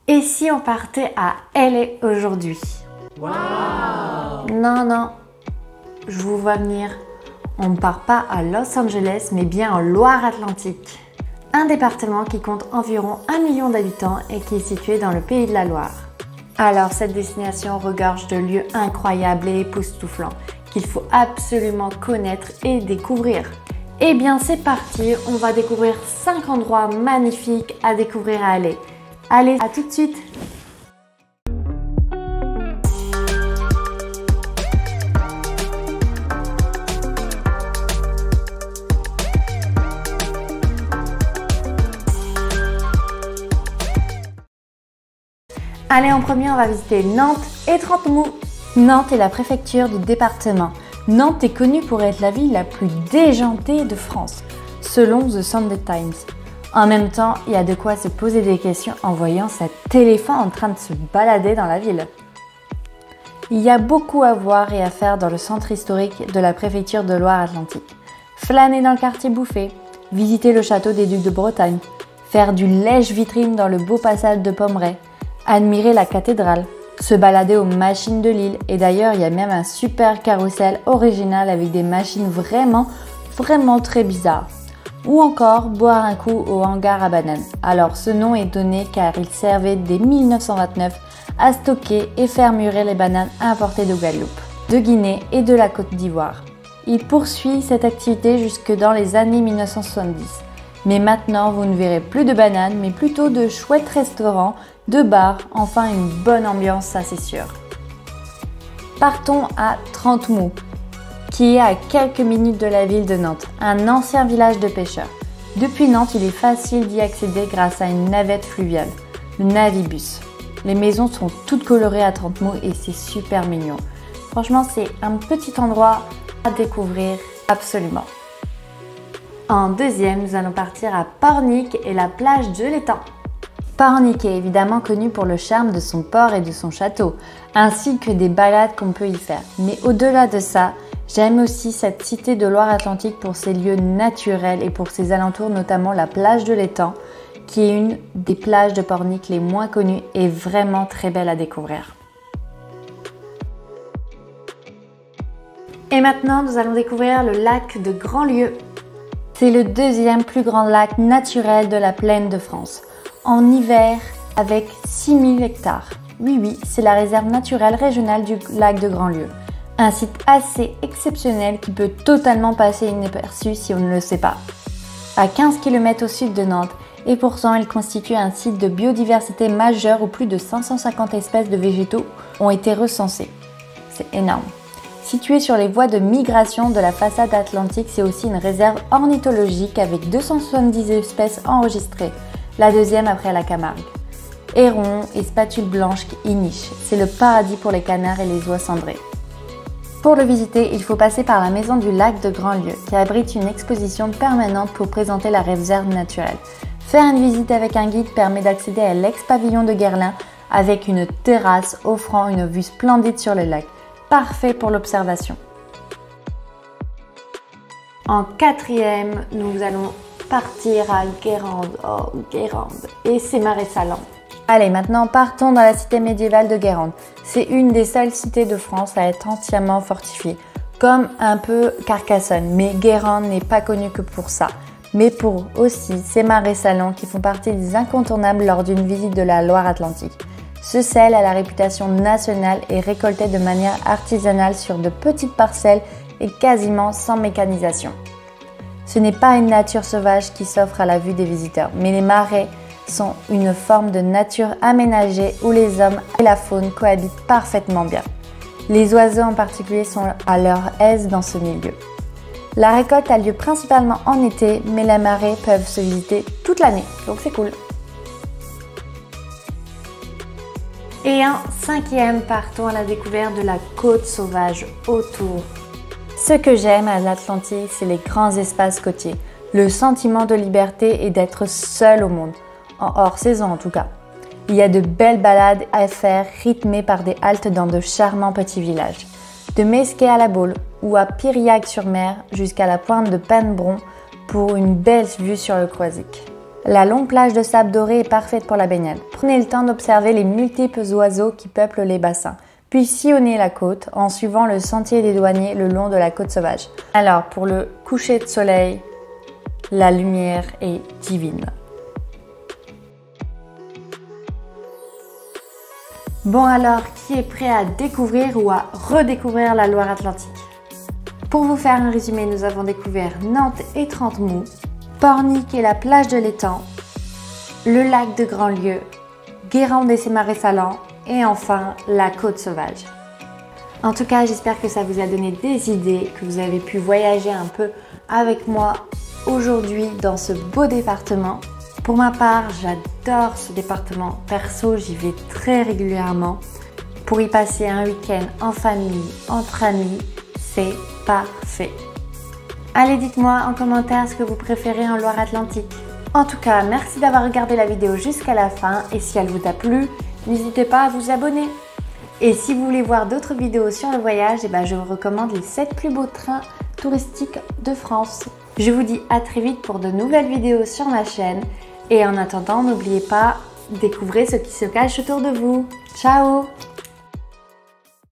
Et si on partait à LA aujourd'hui? Wow! Non, non, je vous vois venir. On ne part pas à Los Angeles, mais bien en Loire-Atlantique. Un département qui compte environ 1 million d'habitants et qui est situé dans le pays de la Loire. Alors cette destination regorge de lieux incroyables et époustouflants qu'il faut absolument connaître et découvrir. Eh bien c'est parti, on va découvrir 5 endroits magnifiques à découvrir à LA. Allez, à tout de suite! Allez, en premier, on va visiter Nantes et Trente-Mou. Nantes est la préfecture du département. Nantes est connue pour être la ville la plus déjantée de France, selon The Sunday Times. En même temps, il y a de quoi se poser des questions en voyant cet éléphant en train de se balader dans la ville. Il y a beaucoup à voir et à faire dans le centre historique de la préfecture de Loire-Atlantique. Flâner dans le quartier Bouffé, visiter le château des Ducs de Bretagne, faire du lèche-vitrine dans le beau passage de Pommeraye, admirer la cathédrale, se balader aux machines de Lille et d'ailleurs il y a même un super carrousel original avec des machines vraiment très bizarres. Ou encore boire un coup au hangar à bananes. Alors ce nom est donné car il servait dès 1929 à stocker et faire mûrir les bananes importées de Guadeloupe, de Guinée et de la Côte d'Ivoire. Il poursuit cette activité jusque dans les années 1970. Mais maintenant, vous ne verrez plus de bananes, mais plutôt de chouettes restaurants, de bars, enfin une bonne ambiance, ça c'est sûr. Partons à Trente-Mou, qui est à quelques minutes de la ville de Nantes, un ancien village de pêcheurs. Depuis Nantes, il est facile d'y accéder grâce à une navette fluviale, le Navibus. Les maisons sont toutes colorées à Trente-Mou et c'est super mignon. Franchement, c'est un petit endroit à découvrir absolument. En deuxième, nous allons partir à Pornic et la plage de l'Étang. Pornic est évidemment connu pour le charme de son port et de son château, ainsi que des balades qu'on peut y faire. Mais au-delà de ça, j'aime aussi cette cité de Loire-Atlantique pour ses lieux naturels et pour ses alentours, notamment la plage de l'Étang, qui est une des plages de Pornic les moins connues et vraiment très belle à découvrir. Et maintenant, nous allons découvrir le lac de Grandlieu. C'est le deuxième plus grand lac naturel de la plaine de France. En hiver, avec 6000 hectares. Oui, c'est la réserve naturelle régionale du lac de Grandlieu. Un site assez exceptionnel qui peut totalement passer inaperçu si on ne le sait pas. À 15 km au sud de Nantes, et pourtant il constitue un site de biodiversité majeur où plus de 550 espèces de végétaux ont été recensées. C'est énorme. Situé sur les voies de migration de la façade atlantique, c'est aussi une réserve ornithologique avec 270 espèces enregistrées, la deuxième après la Camargue. Hérons et spatules blanches qui y nichent, c'est le paradis pour les canards et les oies cendrées. Pour le visiter, il faut passer par la maison du lac de Grandlieu, qui abrite une exposition permanente pour présenter la réserve naturelle. Faire une visite avec un guide permet d'accéder à l'ex-pavillon de Guerlain avec une terrasse offrant une vue splendide sur le lac. Parfait pour l'observation. En quatrième, nous allons partir à Guérande. Oh, Guérande et ses marais salants. Allez, maintenant partons dans la cité médiévale de Guérande. C'est une des seules cités de France à être entièrement fortifiée, comme un peu Carcassonne, mais Guérande n'est pas connue que pour ça, mais pour aussi ses marais salants qui font partie des incontournables lors d'une visite de la Loire-Atlantique. Ce sel a la réputation nationale et récolté de manière artisanale sur de petites parcelles et quasiment sans mécanisation. Ce n'est pas une nature sauvage qui s'offre à la vue des visiteurs, mais les marais sont une forme de nature aménagée où les hommes et la faune cohabitent parfaitement bien. Les oiseaux en particulier sont à leur aise dans ce milieu. La récolte a lieu principalement en été, mais les marais peuvent se visiter toute l'année, donc c'est cool. Et en cinquième, partons à la découverte de la côte sauvage autour. Ce que j'aime à l'Atlantique, c'est les grands espaces côtiers, le sentiment de liberté et d'être seul au monde, en hors saison en tout cas. Il y a de belles balades à faire rythmées par des haltes dans de charmants petits villages. De Mesquer à la Baule ou à Piriac-sur-Mer jusqu'à la pointe de Penbron pour une belle vue sur le Croisic. La longue plage de sable doré est parfaite pour la baignade. Prenez le temps d'observer les multiples oiseaux qui peuplent les bassins, puis sillonnez la côte en suivant le sentier des douaniers le long de la côte sauvage. Alors, pour le coucher de soleil, la lumière est divine. Bon alors, qui est prêt à découvrir ou à redécouvrir la Loire-Atlantique? Pour vous faire un résumé, nous avons découvert Nantes et Trente-Mous, Pornic et la plage de l'Étang, le lac de Grandlieu, Guérande et ses marais salants et enfin la côte sauvage. En tout cas, j'espère que ça vous a donné des idées, que vous avez pu voyager un peu avec moi aujourd'hui dans ce beau département. Pour ma part, j'adore ce département. Perso, j'y vais très régulièrement. Pour y passer un week-end en famille, entre amis, c'est parfait. Allez, dites-moi en commentaire ce que vous préférez en Loire-Atlantique. En tout cas, merci d'avoir regardé la vidéo jusqu'à la fin et si elle vous a plu, n'hésitez pas à vous abonner. Et si vous voulez voir d'autres vidéos sur le voyage, je vous recommande les 7 plus beaux trains touristiques de France. Je vous dis à très vite pour de nouvelles vidéos sur ma chaîne. Et en attendant, n'oubliez pas, découvrez ce qui se cache autour de vous. Ciao!